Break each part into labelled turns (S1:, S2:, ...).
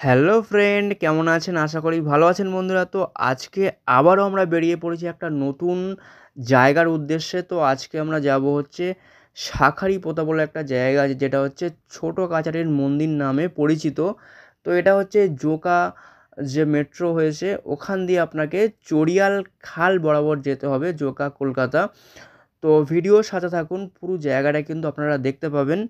S1: Hello friend, কেমন আছেন? আশা করি ভালো আছেন বন্ধুরা। তো আজকে আবারও আমরা বেরিয়ে পড়েছি একটা নতুন জায়গার উদ্দেশ্যে। তো আজকে আমরা যাব হচ্ছে শাঁখারীপোতা বলে একটা জায়গা আছে, যেটা হচ্ছে ছোট কাছারির মন্দির নামে পরিচিত। তো এটা হচ্ছে জোকা যে মেট্রো হয়েছে ওখান দিয়ে আপনাকে চড়িয়াল খাল বরাবর যেতে হবে, জোকা কলকাতা। তো ভিডিওর সাথে থাকুন, পুরো জায়গাটা কিন্তু আপনারা দেখতে পাবেন।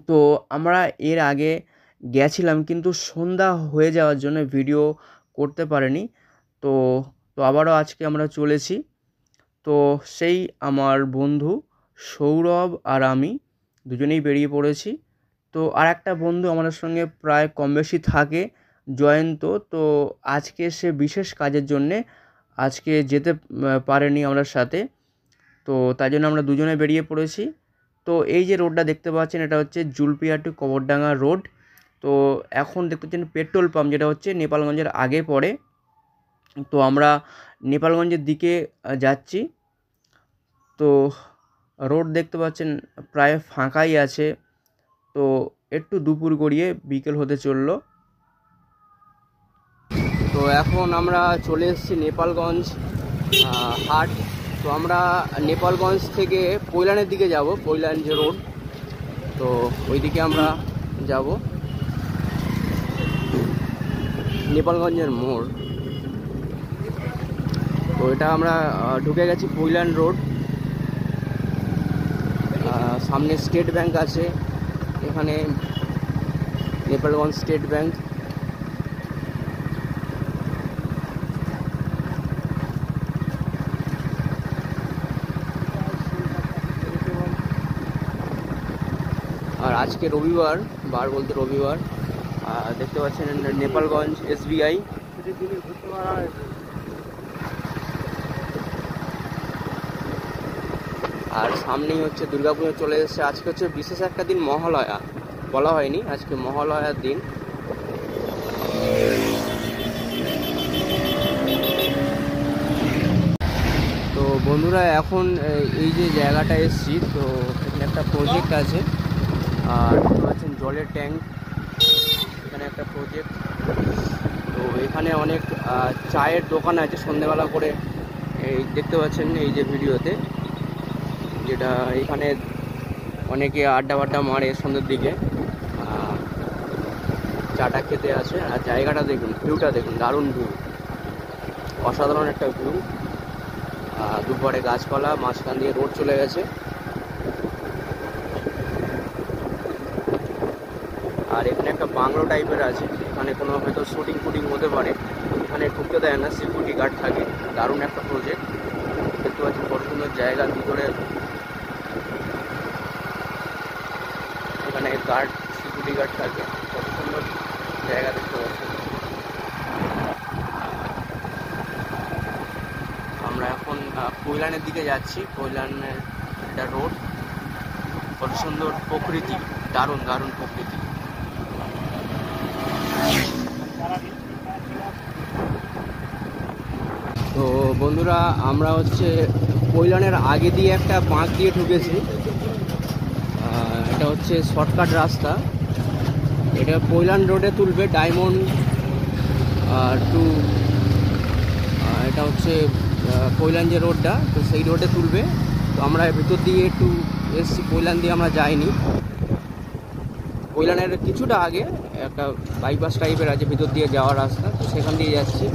S1: তো আমরা এর আগে গেছিলাম, কিন্তু সন্ধ্যা হয়ে যাওয়ার জন্য ভিডিও করতে পারিনি। তো তো আবারও আজকে আমরা চলেছি। তো সেই আমার বন্ধু সৌরভ আর আমি দুজনেই বেরিয়ে পড়েছি। তো আর একটা বন্ধু আমাদের সঙ্গে প্রায় কম বেশি থাকে, জয়ন্ত। তো আজকে সে বিশেষ কাজের জন্যে আজকে যেতে পারেনি আমাদের সাথে। তো তাই জন্য আমরা দুজনে বেরিয়ে পড়েছি। তো এই যে রোডটা দেখতে পাচ্ছেন, এটা হচ্ছে জুলপিয়া টু কবরডাঙ্গা রোড। তো এখন দেখতে পাচ্ছেন পেট্রোল পাম্প, যেটা হচ্ছে নেপালগঞ্জের আগে পড়ে। তো আমরা নেপালগঞ্জের দিকে যাচ্ছি। তো রোড দেখতে পাচ্ছেন প্রায় ফাঁকাই আছে। তো একটু দুপুর গড়িয়ে বিকেল হতে চললো। তো এখন আমরা চলে এসেছি নেপালগঞ্জ হাট। তো আমরা নেপালগঞ্জ থেকে পৈলানের দিকে যাব, পৈলান যে রোড, তো ওই দিকে আমরা যাব। নেপালগঞ্জের মোড়, তো এটা আমরা ঢুকে গেছি পৈলান রোড। সামনে স্টেট ব্যাংক আছে, এখানে নেপালগঞ্জ স্টেট ব্যাংক। আর আজকে রবিবার, বার বলতে রবিবার, দেখতে পাচ্ছেন নেপালগঞ্জ SBI। আর সামনেই হচ্ছে দুর্গাপুজো চলে এসেছে। আজকে হচ্ছে বিশেষ একটা দিন, মহালয়া বলা হয়নি, আজকে মহালয়ার দিন। তো বন্ধুরা, এখন এই যে জায়গাটা এসেছি, তো এখানে একটা প্রজেক্ট আছে। আর দেখতে পাচ্ছেন জলের ট্যাঙ্ক, এখানে একটা প্রজেক্ট। তো এখানে অনেক চায়ের দোকান আছে সন্ধ্যেবেলা করে, এই দেখতে পাচ্ছেন এই যে ভিডিওতে, যেটা এখানে অনেকে আড্ডা বাড্ডা মারে সন্ধ্যের দিকে, চাটা খেতে আসে। আর জায়গাটা দেখুন, ভিউটা দেখুন, দারুণ ভিউ, অসাধারণ একটা ভিউ। দুপারে গাছপালা, মাঝখান দিয়ে রোড চলে গেছে। আর এখানে একটা বাংলো টাইপের আছে, এখানে কোনো হয়তো শুটিং ফুটিং হতে পারে। এখানে ঢুকতে দেয় না, সিকিউরিটি গার্ড থাকে। দারুণ একটা প্রজেক্ট, দেখতে পাচ্ছি কত সুন্দর জায়গা ভিতরে। এখানে গার্ড, সিকিউরিটি গার্ড থাকে, কত সুন্দর জায়গা দেখতে পাচ্ছি। আমরা এখন কৈলানের দিকে যাচ্ছি। কৈলানের একটা রোড, কত সুন্দর প্রকৃতি, দারুণ দারুণ প্রকৃতি। তো বন্ধুরা, আমরা হচ্ছে কৈলানের আগে দিয়ে একটা বাঁক দিয়ে ঢুকেছি। এটা হচ্ছে শর্টকাট রাস্তা, এটা কৈলান রোডে তুলবে, ডায়মন্ড টু, এটা হচ্ছে কৈলান যে রোডটা, তো সেই রোডে তুলবে। তো আমরা ভিতর দিয়ে একটু এসছি, কৈলান দিয়ে আমরা যাইনি। কৈলানের কিছুটা আগে একটা বাইপাস টাইপের আছে, ভিতর দিয়ে যাওয়ার রাস্তা, তো সেখান দিয়ে যাচ্ছি।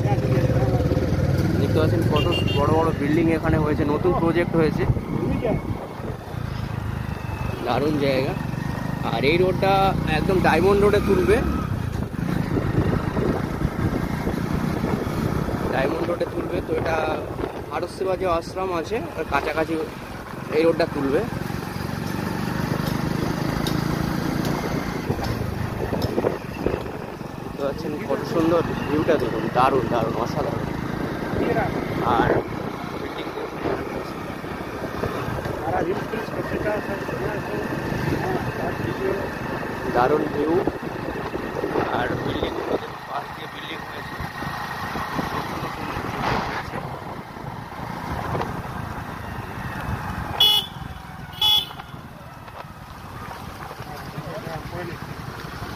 S1: দেখতে পাচ্ছেন কত বড় বড় বিল্ডিং এখানে হয়েছে, নতুন প্রজেক্ট হয়েছে, দারুণ জায়গা। আর এই রোডটা একদম ডায়মন্ড রোডে তুলবে, ডায়মন্ড রোডে তুলবে। তো এটা ভারত সেবা যে আশ্রম আছে ওর কাছাকাছি এই রোডটা তুলবে। দেখতে পাচ্ছেন কত সুন্দর ভিউটা দেখুন, দারুণ দারুণ, অসাধারণ। আর দারুণ ভিউ। আর বিল্ডিং, পাশ দিয়ে বিল্ডিং হয়েছে।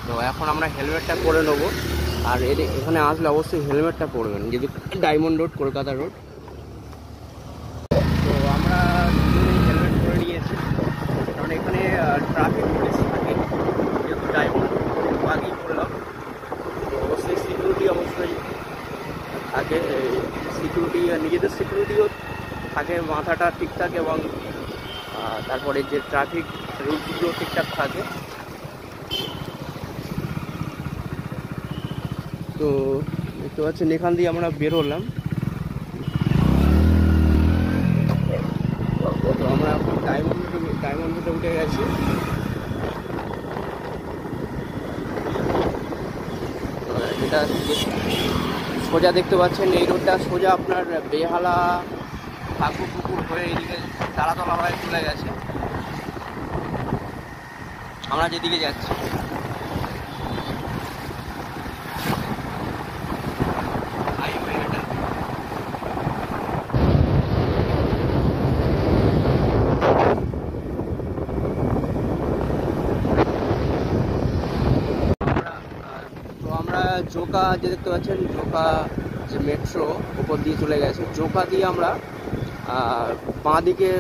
S1: তো এখন আমরা হেলমেটটা পরে নেবো। আর এখানে আসলে অবশ্যই হেলমেটটা পরবেন, যদি ডায়মন্ড রোড, কলকাতা রোড। তো আমরা হেলমেট পরে নিয়েছি, কারণ এখানে ট্রাফিক পুলিশ থাকে, যেহেতু ডায়মন্ড রোড আগেই করলাম, তো অবশ্যই সিকিউরিটি অবশ্যই থাকে। সিকিউরিটি, নিজেদের সিকিউরিটিও থাকে, মাথাটা ঠিক থাকে, এবং তারপরে যে ট্রাফিক রুলসগুলো ঠিকঠাক থাকে। তো দেখতে পাচ্ছেন এখান দিয়ে আমরা বেরোলাম। তো আমরা এখন ডায়মন্ড রোডে উঠে গেছি। এটা সোজা দেখতে পাচ্ছেন, এই রোডটা সোজা আপনার বেহালা ঠাকুরপুকুর হয়ে এইদিকে তারাতলা হয়ে চলে গেছে আমরা যেদিকে যাচ্ছি। জোকা যে দেখতে পাচ্ছেন, জোকা যে মেট্রো উপর দিয়ে চলে গেছে, জোকা দিয়ে আমরা বাঁ দিকে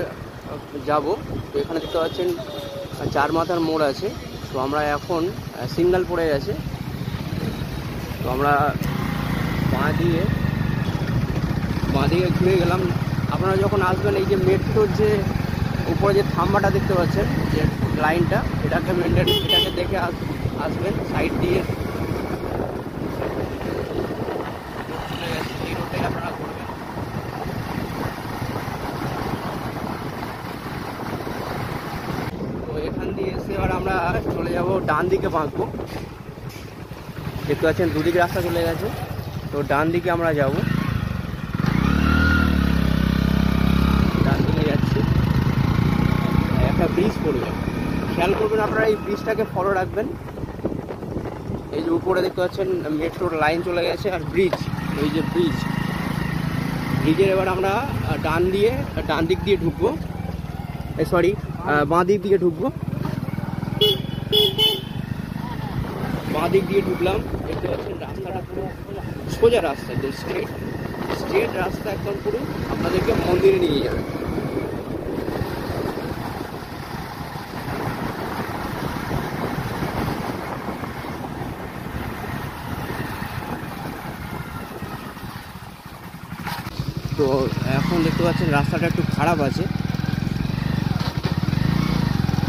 S1: যাব। তো এখানে দেখতে পাচ্ছেন 4 মাথার মোড় আছে। তো আমরা এখন সিগন্যাল পড়ে গেছে, তো আমরা বাঁ দিকে ঘুরে গেলাম। আপনারা যখন আসবেন, এই যে মেট্রোর যে উপরে যে থাম্বাটা দেখতে পাচ্ছেন, যে লাইনটা, এটাকে দেখে আসবেন সাইড দিয়ে। এখান দিয়ে এসে এবার আমরা চলে যাব ডান দিকে, বাঁকবো। দেখতে পাচ্ছেন দুদিকে রাস্তা চলে গেছে, তো ডান দিকে আমরা যাব। ডান দিকে যাচ্ছি, একটা ব্রিজ পড়বে, খেয়াল করবেন আপনারা, এই ব্রিজটাকে ফলো রাখবেন। এই যে উপরে দেখতে পাচ্ছেন মেট্রোর লাইন চলে গেছে, আর ব্রিজ, এই যে ব্রিজের এবার আমরা ডান দিক দিয়ে ঢুকবো, সরি বাঁ দিক দিয়ে ঢুকবো। বাঁ দিক দিয়ে ঢুকলাম, দেখতে পাচ্ছেন রাস্তাটা পুরো সোজা রাস্তা, একদম স্ট্রেট রাস্তা, একদম পুরো আপনাদেরকে মন্দিরে নিয়ে যাবে। তো এখন দেখতে পাচ্ছেন রাস্তাটা একটু খারাপ আছে,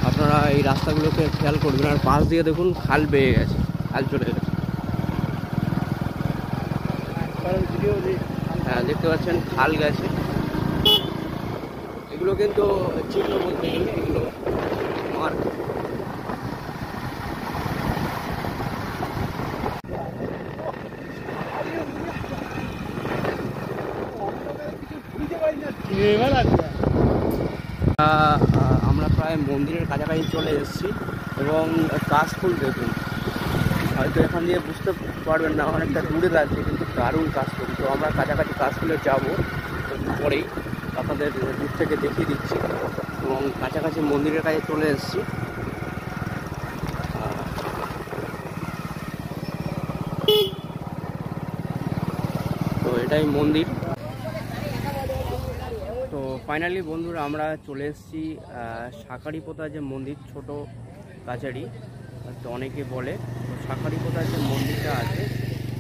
S1: আপনারা এই রাস্তাগুলোকে খেয়াল করবেন। আর পাশ দিয়ে দেখুন খাল বেয়ে গেছে, খাল চলে গেছে। হ্যাঁ, দেখতে পাচ্ছেন খাল গেছে। এগুলো কিন্তু চিহ্ন বলতে গেলে এগুলো মার্ক। আমরা প্রায় মন্দিরের কাছাকাছি চলে এসেছি, এবং কাশফুল দেখুন, হয়তো এখান দিয়ে বুঝতে পারবেন না, অনেকটা দূরে লাগছে, কিন্তু দারুণ কাশফুল। তো আমরা কাছাকাছি কাশফুলে যাবো পরেই, আপনাদের দূর থেকে দেখিয়ে দিচ্ছি, এবং কাছাকাছি মন্দিরের কাছে চলে এসেছি। তো এটাই মন্দির। তো ফাইনালি বন্ধুরা আমরা চলে এসেছি শাঁখারিপোতা যে মন্দির, ছোট কাছারি তো অনেকে বলে। তো শাঁখারিপোতার যে মন্দিরটা আছে,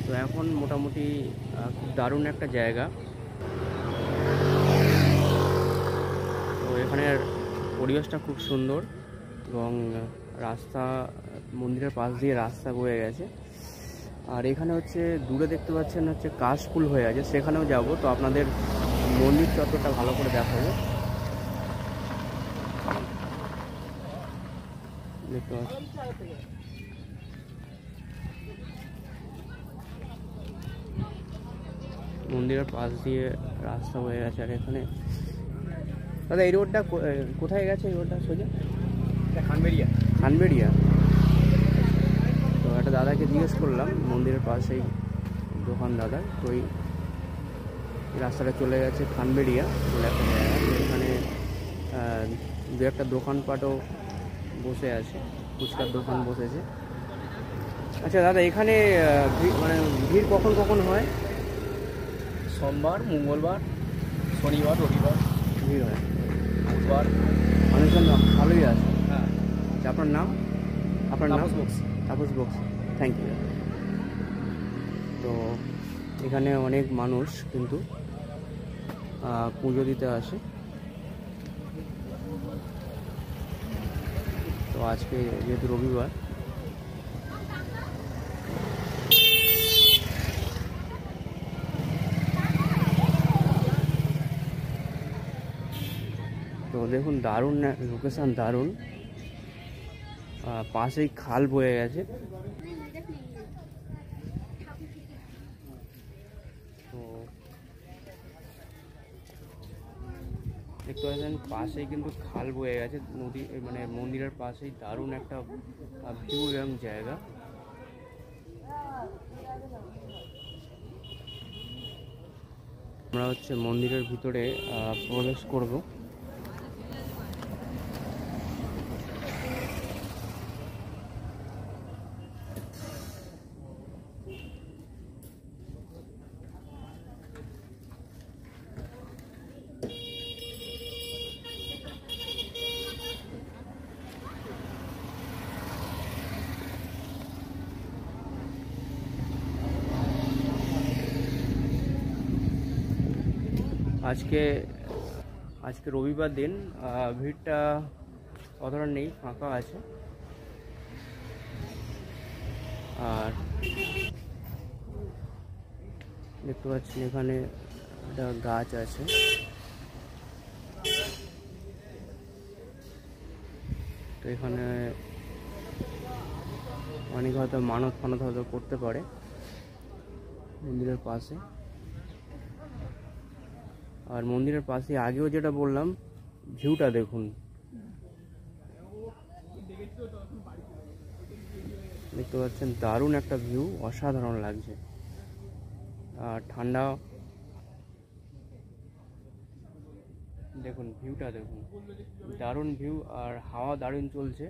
S1: তো এখন মোটামুটি খুব দারুণ একটা জায়গা। তো এখানের পরিবেশটা খুব সুন্দর, এবং রাস্তা, মন্দিরের পাশ দিয়ে রাস্তা বয়ে গেছে। আর এখানে হচ্ছে দূরে দেখতে পাচ্ছেন হচ্ছে কাশফুল হয়ে আছে, সেখানেও যাব। তো আপনাদের মন্দির চত্বরটা ভালো করে দেখাবো। দেখতে পাচ্ছি মন্দিরের পাশ দিয়ে রাস্তা হয়ে গেছে। আর এখানে দাদা এই রোডটা কোথায় গেছে? এই রোডটা সোজা খানবেড়িয়া। তো একটা দাদাকে জিজ্ঞেস করলাম মন্দিরের পাশেই দোকান দাদা, তো এই রাস্তাটা চলে গেছে খানবেড়িয়া বলে একটা জায়গা। তো এখানে দু একটা দোকানপাটও বসে আছে, ফুচকার দোকান বসেছে। আচ্ছা দাদা, এখানে মানে ভিড় কখন কখন হয়?
S2: সোমবার, মঙ্গলবার, শনিবার, রবিবার,
S1: ভিড় হয়,
S2: বুধবার।
S1: মানুষজন ভালোই আছে।
S2: হ্যাঁ,
S1: আচ্ছা, আপনার নাম? আপনার নাম?
S2: তাপস বক্স।
S1: Tapas Box, thank you. তো এখানে অনেক মানুষ কিন্তু পুজো দিতে আসে। তো আজকে যেহেতু রবিবার, তো দেখুন দারুণ লোকেশান, দারুণ। পাশেই খাল বয়ে গেছে। তো দেখতে পাচ্ছেন পাশেই কিন্তু খাল বয়ে গেছে, নদী মানে মন্দিরের পাশেই দারুণ একটা ভিউ এবং জায়গা। আমরা হচ্ছে মন্দিরের ভিতরে প্রবেশ করব। আজকে রবিবার দিন, ভিড়টা অতটা নেই, ফাঁকা আছে। আর দেখতে পাচ্ছেন এখানে একটা গাছ আছে। তো এখানে অনেক হয়তো মানত হয়তো করতে পারে মন্দিরের পাশে। আর মন্দিরের পাশে আগেও যেটা বললাম, ভিউটা দেখুন, দেখতে পাচ্ছেন দারুণ একটা ভিউ, অসাধারণ লাগছে। আর ঠান্ডা, দেখুন ভিউটা দেখুন, দারুণ ভিউ। আর হাওয়া দারুণ চলছে।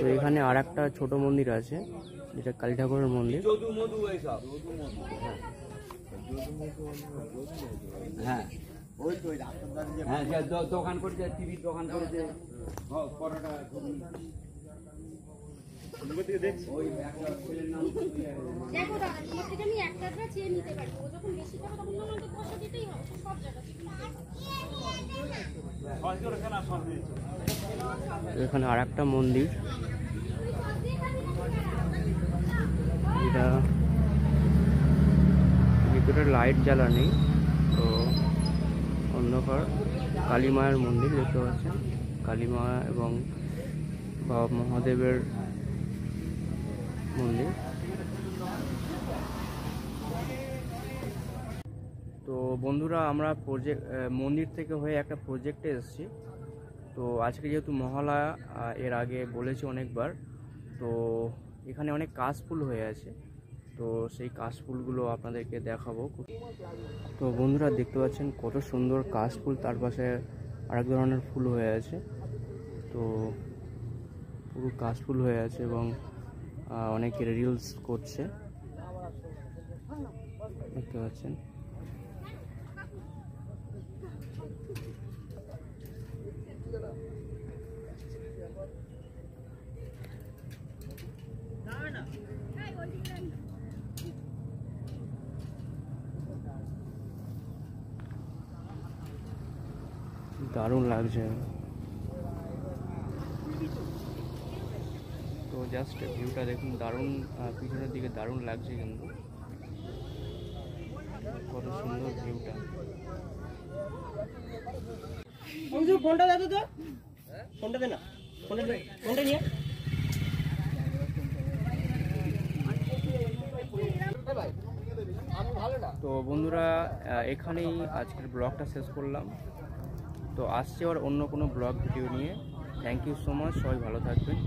S1: তো এখানে আর একটা ছোট মন্দির আছে, যেটা কালী ঠাকুরের মন্দির।
S2: হ্যাঁ, ওই তো হ্যাঁ, দোকান করেছে, টিভির দোকান করেছে, পরোটা ওই একটা ছেলের নাম।
S3: দেখো দাদা, তোমার থেকে আমি একটা চেয়ে নিতে পারি, ও যখন বেশি খাবে তখন তো আমাকে পয়সা দিতেই হবে, সব জায়গা থেকে।
S1: এখানে আর একটা মন্দির, এটা ভিতরে লাইট জ্বালা নেই, তো অন্ধকার। কালী মায়ের মন্দির দেখতে পাচ্ছেন, কালী মা এবং বাবা মহাদেবের মন্দির। তো বন্ধুরা, আমরা মন্দির থেকে হয়ে একটা প্রজেক্টে এসেছি। তো আজকে যেহেতু মহালয়া, এর আগে বলেছি অনেকবার, তো এখানে অনেক কাশফুল হয়ে আছে, তো সেই কাশফুলগুলো আপনাদেরকে দেখাবো। তো বন্ধুরা দেখতে পাচ্ছেন কত সুন্দর কাশফুল, তার পাশে আরেক ধরনের ফুল হয়ে আছে। তো পুরো কাশফুল হয়ে আছে এবং অনেকে রিলস করছে, দেখতে পাচ্ছেন। দারুণ লাগছে। তো জাস্ট ভিউটা দেখুন, দারুণ, পিছনের দিকে দারুণ লাগছে কিন্তু, কত সুন্দর ভিউটা।
S4: ফোনটা দে তো, ফোনটা দে না, ফোনটা নিয়ে।
S1: তো বন্ধুরা, এখানেই আজকের ব্লগটা শেষ করলাম। তো আসছে আর অন্য কোনো ব্লগ ভিডিও নিয়ে। থ্যাংক ইউ সো মাচ, সবাই ভালো থাকবেন।